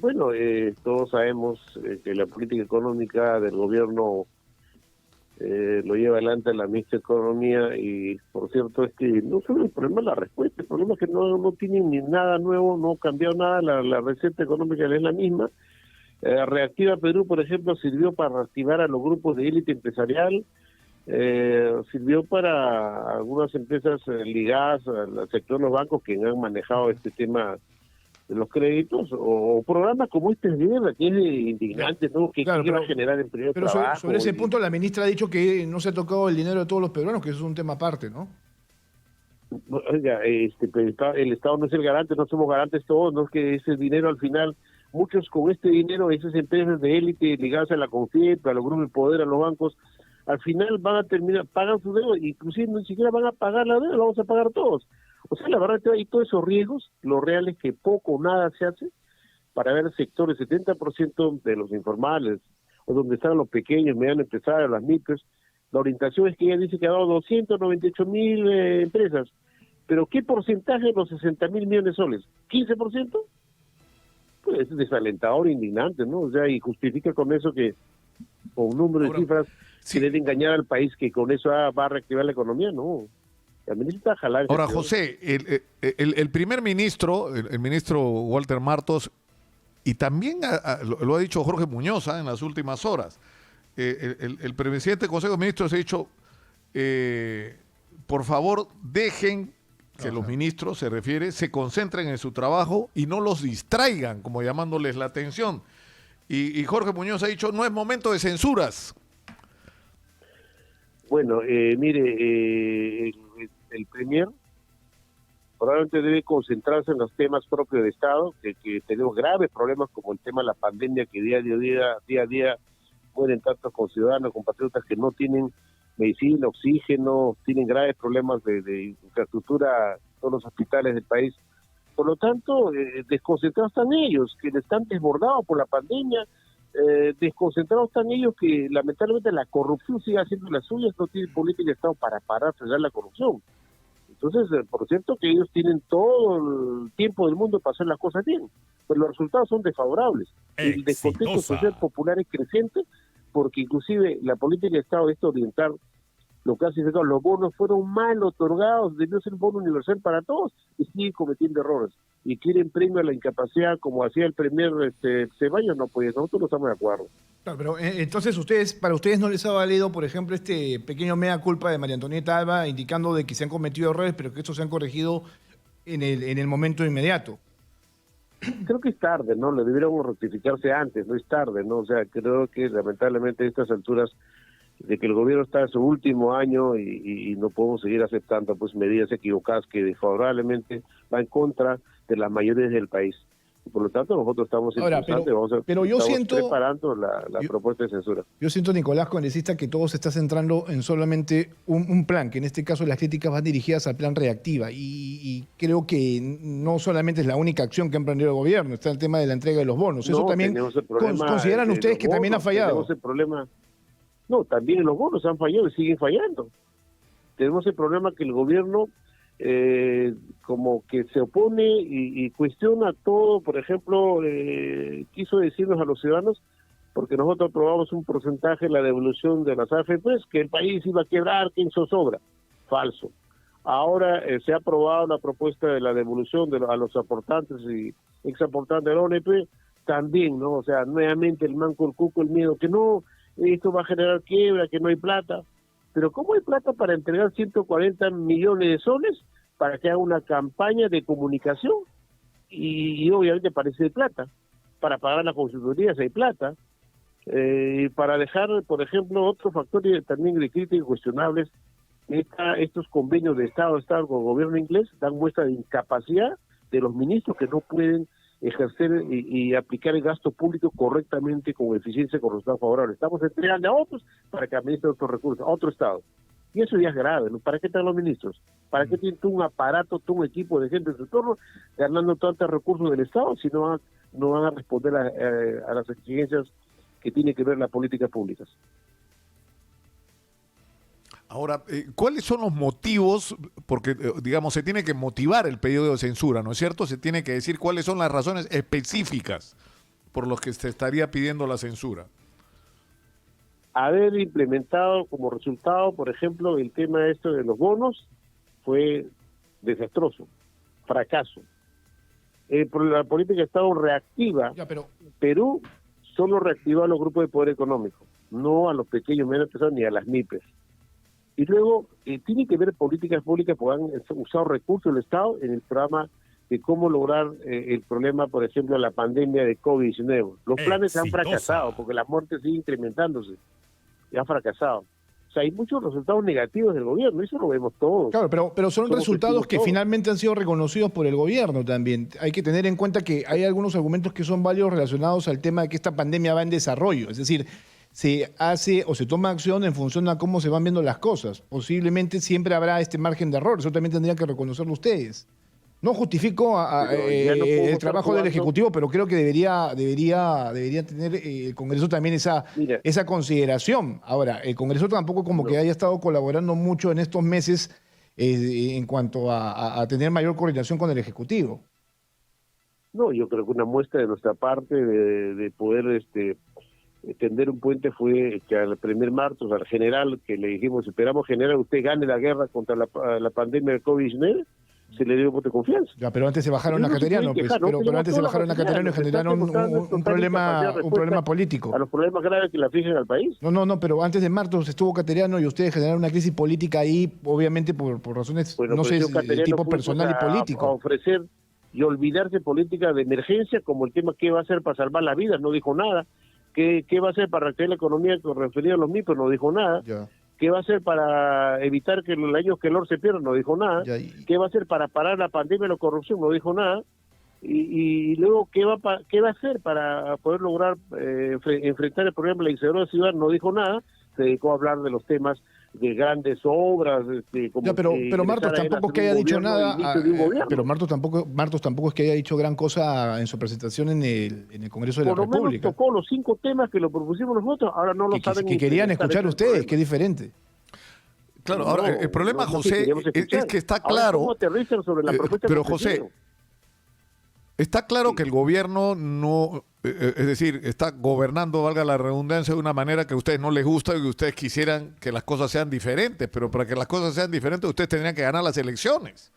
Bueno, todos sabemos que la política económica del gobierno lo lleva adelante la ministra de Economía y, por cierto, es que no solo el problema es la respuesta, el problema es que no tienen ni nada nuevo, no ha cambiado nada, la receta económica es la misma. Reactiva Perú, por ejemplo, sirvió para reactivar a los grupos de élite empresarial, sirvió para algunas empresas ligadas al sector de los bancos que han manejado este tema de los créditos, o programas como este de guerra, que es indignante, ¿no? Claro, que va a generar empleo, pero trabajo. sobre ese punto la ministra ha dicho que no se ha tocado el dinero de todos los peruanos, que eso es un tema aparte, ¿no? Oiga, el Estado no es el garante, no somos garantes todos, no es que ese dinero al final, muchos con este dinero, esas empresas de élite ligadas a la CONFIEP, a los grupos de poder, a los bancos, al final van a terminar, pagan su deuda, inclusive ni siquiera van a pagar la deuda, la vamos a pagar todos. O sea, la verdad es que hay todos esos riesgos, lo real es que poco o nada se hace para ver sectores, 70% de los informales, o donde están los pequeños, medianos empresarios, las micros. La orientación es que ella dice que ha dado 298.000 empresas, pero ¿qué porcentaje de los 60.000 millones de soles? ¿15%? Pues es desalentador, indignante, ¿no? O sea, y justifica con eso que, con un número de cifras, sí, quiere engañar al país que con eso va a reactivar la economía, ¿no? La ministra jalar. Ahora, José, el primer ministro, el ministro Walter Martos, y también lo ha dicho Jorge Muñoz en las últimas horas, el presidente del Consejo de Ministros ha dicho, por favor, dejen que los ministros, se refiere, se concentren en su trabajo y no los distraigan, como llamándoles la atención. Y Jorge Muñoz ha dicho, no es momento de censuras. Bueno, mire, el premier probablemente debe concentrarse en los temas propios de Estado, que tenemos graves problemas como el tema de la pandemia, que día a día mueren tantos conciudadanos, compatriotas que no tienen medicina, oxígeno, tienen graves problemas de infraestructura en todos los hospitales del país. Por lo tanto, desconcentrados están ellos, que están desbordados por la pandemia, desconcentrados están ellos que lamentablemente la corrupción sigue haciendo las suyas, no tienen política de Estado para frenar la corrupción. Entonces, por cierto que ellos tienen todo el tiempo del mundo para hacer las cosas bien, pero los resultados son desfavorables. El descontento social popular es creciente, porque inclusive la política de Estado, esto orientar lo que ha significado, los bonos fueron mal otorgados, debió ser un bono universal para todos, y siguen cometiendo errores. Y quieren premio a la incapacidad, como hacía el primer Ceballos, no, pues nosotros no estamos de acuerdo. Claro, pero entonces para ustedes no les ha valido, por ejemplo, este pequeño mea culpa de María Antonieta Alba, indicando de que se han cometido errores, pero que estos se han corregido en el momento inmediato. Creo que es tarde, ¿no? Le debiéramos rectificarse antes, no es tarde, ¿no? O sea, creo que lamentablemente a estas alturas de que el gobierno está en su último año y no podemos seguir aceptando pues medidas equivocadas que desfavorablemente van en contra de las mayorías del país. Y por lo tanto, nosotros estamos preparando la propuesta de censura. Yo siento, Nicolás Congresista, que todo se está centrando en solamente un plan, que en este caso las críticas van dirigidas al plan Reactiva. Y creo que no solamente es la única acción que ha emprendido el gobierno, está el tema de la entrega de los bonos. Eso también consideran ustedes que también ha fallado. Tenemos el problema. No, también los bonos han fallado y siguen fallando. Tenemos el problema que el gobierno como que se opone y cuestiona todo. Por ejemplo, quiso decirnos a los ciudadanos, porque nosotros aprobamos un porcentaje de la devolución de las AFPs, que el país iba a quebrar, que en zozobra. Falso. Ahora se ha aprobado la propuesta de la devolución a los aportantes y exaportantes de la ONP, también, ¿no? O sea, nuevamente el manco, el cuco, el miedo, que no, esto va a generar quiebra, que no hay plata. Pero ¿cómo hay plata para entregar 140 millones de soles para que haga una campaña de comunicación? Y obviamente parece de plata. Para pagar las consultorías hay plata. Para dejar, por ejemplo, otros factores también de crítica cuestionables, estos convenios de Estado con el gobierno inglés dan muestra de incapacidad de los ministros que no pueden ejercer y aplicar el gasto público correctamente con eficiencia con resultados favorables. Estamos entregando a otros para que administren otros recursos, a otro Estado. Y eso ya es grave, ¿no? ¿Para qué están los ministros? ¿Para qué tienen un aparato, un equipo de gente en su entorno ganando tantos recursos del Estado si no van a responder a las exigencias que tienen que ver las políticas públicas? Ahora, ¿cuáles son los motivos? Porque, digamos, se tiene que motivar el pedido de censura, ¿no es cierto? Se tiene que decir cuáles son las razones específicas por los que se estaría pidiendo la censura? Haber implementado como resultado, por ejemplo, el tema esto de los bonos fue desastroso, fracaso. Por la política de Estado reactiva, Perú solo reactivó a los grupos de poder económico, no a los pequeños medios empresarios ni a las MIPES. Y luego tiene que ver políticas públicas porque han usado recursos del Estado en el programa de cómo lograr el problema, por ejemplo, de la pandemia de COVID-19. Los planes han fracasado porque la muerte sigue incrementándose y ha fracasado. O sea, hay muchos resultados negativos del gobierno, eso lo vemos todos. Claro, pero son resultados que finalmente han sido reconocidos por el gobierno también. Hay que tener en cuenta que hay algunos argumentos que son válidos relacionados al tema de que esta pandemia va en desarrollo. Es decir, se hace o se toma acción en función a cómo se van viendo las cosas. Posiblemente siempre habrá este margen de error, eso también tendrían que reconocerlo ustedes. No justifico el trabajo del Ejecutivo, pero creo que debería tener el Congreso también esa consideración. Ahora, el Congreso tampoco que haya estado colaborando mucho en estos meses en cuanto a tener mayor coordinación con el Ejecutivo. No, yo creo que una muestra de nuestra parte de poder tender un puente fue que al primer Martos, al general, que le dijimos, esperamos general, usted gane la guerra contra la pandemia del COVID-19, se le dio voto de confianza. Ya, pero antes se bajaron a Cateriano, pero antes se bajaron a Cateriano y generaron un problema político. A los problemas graves que le afligen al país. No, pero antes de Martos estuvo Cateriano y ustedes generaron una crisis política ahí, obviamente por razones, de tipo personal y político. A ofrecer y olvidarse política de emergencia, como el tema qué va a hacer para salvar las vidas, no dijo nada. ¿Qué va a hacer para reactivar la economía con referido a los MIPES? No dijo nada. Ya. ¿Qué va a hacer para evitar que los años que el oro se pierda? No dijo nada. ¿Qué va a hacer para parar la pandemia y la corrupción? No dijo nada. Y luego, ¿qué va a hacer para poder lograr enfrentar el problema de la inseguridad ciudadana? No dijo nada. Se dedicó a hablar de los temas de grandes obras. Pero Martos tampoco es que haya dicho nada. Pero Martos tampoco es que haya dicho gran cosa en su presentación en el Congreso de la República. Por lo menos tocó los 5 temas que lo propusimos nosotros, ahora no lo saben. Que querían escuchar ustedes, que es diferente. Claro, ahora el problema, José, es que está claro. ¿Cómo aterrizan sobre la propuesta? Pero José, está claro que el gobierno no, es decir, está gobernando, valga la redundancia, de una manera que a ustedes no les gusta y que ustedes quisieran que las cosas sean diferentes, pero para que las cosas sean diferentes ustedes tendrían que ganar las elecciones.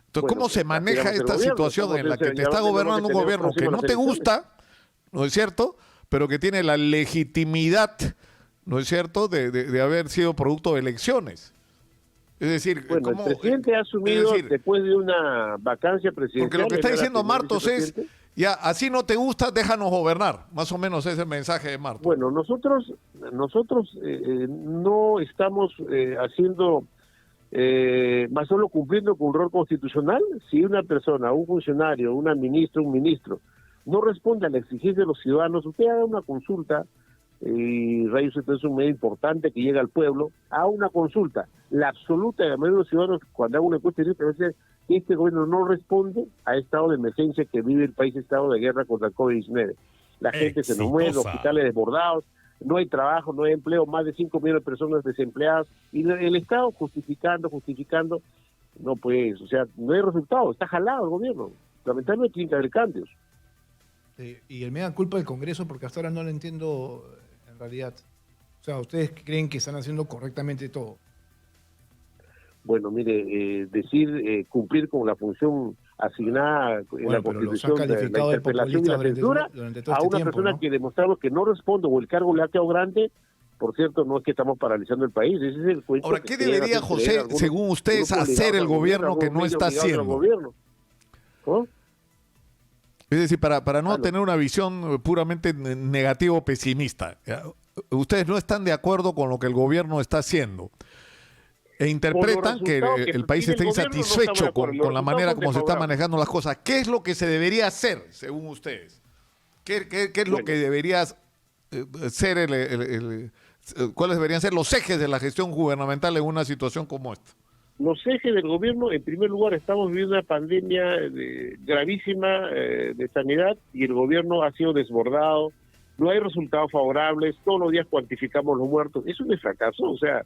Entonces, ¿cómo se maneja esta situación en la que te está gobernando un gobierno que no te gusta, ¿no es cierto?, pero que tiene la legitimidad, ¿no es cierto?, de haber sido producto de elecciones? Es decir, el presidente ha asumido después de una vacancia presidencial. Porque lo que está diciendo Martos es, ya, así no te gusta, déjanos gobernar. Más o menos es el mensaje de Martos. Bueno, nosotros no estamos haciendo, más solo cumpliendo con un rol constitucional. Si una persona, un funcionario, un ministro, no responde a la exigencia de los ciudadanos, usted haga una consulta, y Radio Centro es un medio importante que llega al pueblo, a una consulta. La absoluta de la mayoría de los ciudadanos, cuando hago una encuesta, dicen que este gobierno no responde a estado de emergencia que vive el país, estado de guerra contra el COVID-19. La gente se nos muere, los hospitales desbordados, no hay trabajo, no hay empleo, más de 5 millones de personas desempleadas, y el Estado justificando, no pues, o sea, no hay resultado, está jalado el gobierno. Lamentablemente tiene que haber cambios. Y el mea culpa del Congreso, porque hasta ahora no lo entiendo en realidad. O sea, ¿ustedes creen que están haciendo correctamente todo? Bueno, mire, cumplir con la función asignada en la Constitución de la interpelación y la censura a una persona que demostramos que no responde o el cargo le ha quedado grande. Por cierto, no es que estamos paralizando el país. Ese es el cuento. Ahora, ¿qué debería, José, según ustedes, hacer el gobierno que no está haciendo? ¿Oh? Es decir, para no tener una visión puramente negativa o pesimista, ¿ya? Ustedes no están de acuerdo con lo que el gobierno está haciendo e interpretan que el país está insatisfecho con la manera como se están manejando las cosas. ¿Qué es lo que se debería hacer, según ustedes? ¿Qué es lo que debería ser cuáles deberían ser los ejes de la gestión gubernamental en una situación como esta? Los ejes del gobierno, en primer lugar, estamos viviendo una pandemia gravísima de sanidad y el gobierno ha sido desbordado, no hay resultados favorables, todos los días cuantificamos los muertos. Eso es un fracaso, o sea,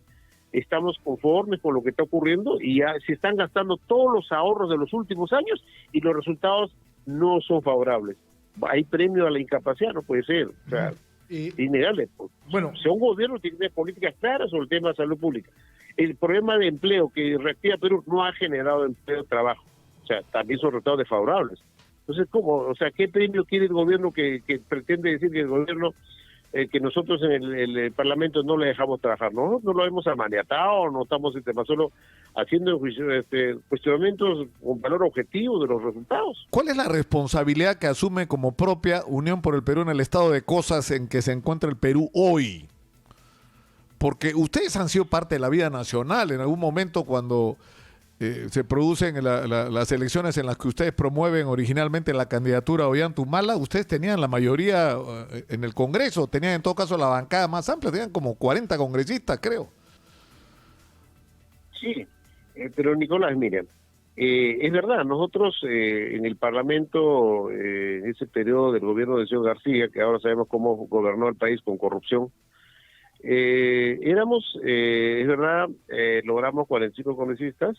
estamos conformes con lo que está ocurriendo y ya se están gastando todos los ahorros de los últimos años y los resultados no son favorables. hay premio a la incapacidad, no puede ser, o sea, innegable. Bueno, si un gobierno tiene que tener políticas claras sobre el tema de salud pública. El problema de empleo que Reactiva Perú no ha generado empleo, trabajo, o sea, también son resultados desfavorables. Entonces, ¿cómo? O sea, ¿qué premio quiere el gobierno que pretende decir que el gobierno, que nosotros en el Parlamento no le dejamos trabajar? Nosotros no lo hemos amaniatado, no estamos solo haciendo cuestionamientos con valor objetivo de los resultados. ¿Cuál es la responsabilidad que asume como propia Unión por el Perú en el estado de cosas en que se encuentra el Perú hoy? Porque ustedes han sido parte de la vida nacional en algún momento cuando se producen las elecciones en las que ustedes promueven originalmente la candidatura a Ollantumala. Ustedes tenían la mayoría en el Congreso, tenían en todo caso la bancada más amplia, tenían como 40 congresistas, creo. Sí, pero Nicolás, mira, es verdad, nosotros en el Parlamento, en ese periodo del gobierno de señor García, que ahora sabemos cómo gobernó el país con corrupción, es verdad, logramos 45 congresistas,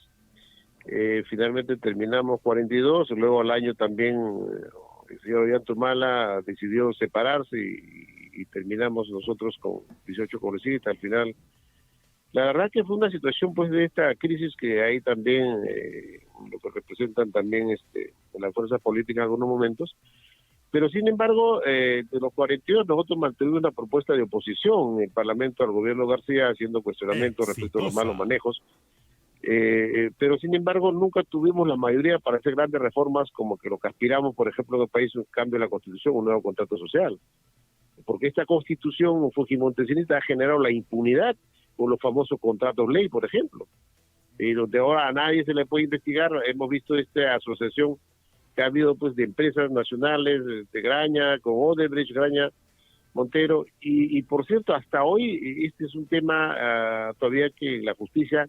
finalmente terminamos 42, luego al año también el señor Ollantumala decidió separarse y terminamos nosotros con 18 congresistas al final. La verdad que fue una situación pues de esta crisis que hay también, lo que representan también las fuerzas políticas en algunos momentos, pero sin embargo, de los 42 nosotros mantuvimos una propuesta de oposición en el Parlamento al gobierno García haciendo cuestionamientos respecto a los malos manejos, pero sin embargo nunca tuvimos la mayoría para hacer grandes reformas como que lo que aspiramos, por ejemplo, en el país, un cambio de la Constitución, un nuevo contrato social, porque esta Constitución fujimontesista ha generado la impunidad con los famosos contratos ley, por ejemplo, y donde ahora a nadie se le puede investigar. Hemos visto esta asociación que ha habido pues de empresas nacionales, de Graña, con Odebrecht, Graña, Montero, y por cierto, hasta hoy este es un tema todavía que la justicia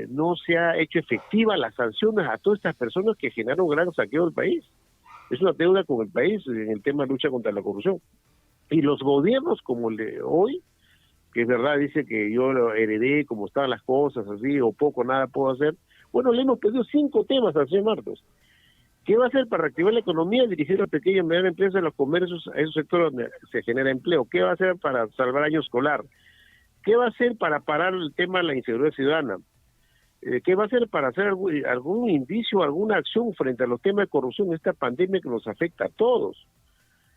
no se ha hecho efectiva las sanciones a todas estas personas que generaron un gran saqueo del país. Es una deuda con el país en el tema de lucha contra la corrupción. Y los gobiernos como el de hoy, que es verdad, dice que yo lo heredé como estaban las cosas, así, o poco, nada puedo hacer. Bueno, le hemos pedido 5 temas al señor Martos. ¿Qué va a hacer para reactivar la economía, dirigir a pequeñas y medianas empresas, los comercios, a esos sectores donde se genera empleo? ¿Qué va a hacer para salvar año escolar? ¿Qué va a hacer para parar el tema de la inseguridad ciudadana? ¿Qué va a hacer para hacer algún indicio, alguna acción frente a los temas de corrupción, esta pandemia que nos afecta a todos?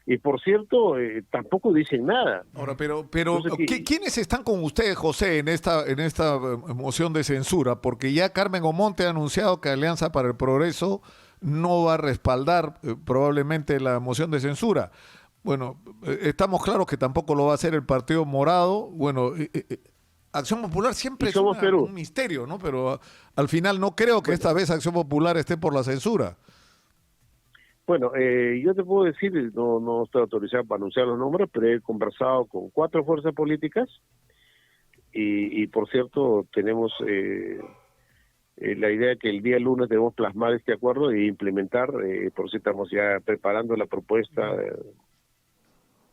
Y por cierto, tampoco dicen nada. Ahora, pero Entonces, ¿quiénes están con usted, José, en esta moción de censura? Porque ya Carmen Omonte ha anunciado que Alianza para el Progreso no va a respaldar probablemente la moción de censura. Bueno, estamos claros que tampoco lo va a hacer el Partido Morado. Bueno, Acción Popular siempre es un misterio, ¿no? Pero al final no creo que esta vez Acción Popular esté por la censura. Bueno, yo te puedo decir, no estoy autorizado para anunciar los nombres, pero he conversado con 4 fuerzas políticas y por cierto, tenemos la idea de que el día lunes debemos plasmar este acuerdo e implementar, por si estamos ya preparando la propuesta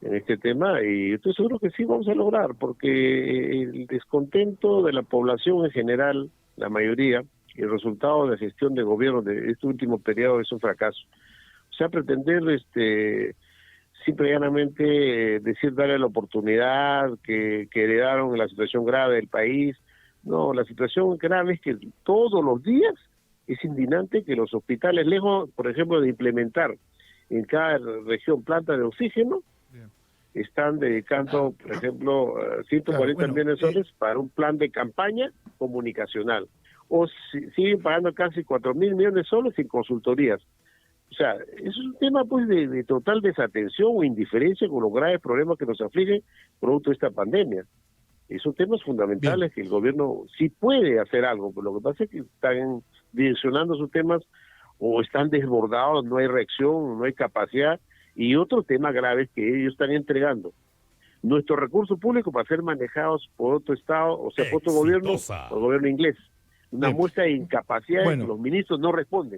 en este tema, y estoy seguro que sí vamos a lograr, porque el descontento de la población en general, la mayoría, y el resultado de la gestión de gobierno de este último periodo es un fracaso. O sea, pretender simple y llanamente decir, darle la oportunidad que heredaron la situación grave del país. No, la situación grave es que todos los días es indignante que los hospitales, lejos, por ejemplo, de implementar en cada región plantas de oxígeno, están dedicando, por ejemplo, 140 millones de soles para un plan de campaña comunicacional. O siguen pagando casi 4.000 millones de soles en consultorías. O sea, eso es un tema pues de total desatención o indiferencia con los graves problemas que nos afligen producto de esta pandemia. Y son temas fundamentales que el gobierno sí puede hacer algo, pero lo que pasa es que están direccionando sus temas o están desbordados, no hay reacción, no hay capacidad, y otro tema grave es que ellos están entregando nuestros recursos públicos para ser manejados por otro Estado, o sea, por otro gobierno, por el gobierno inglés. Una muestra de incapacidad en que los ministros no responden.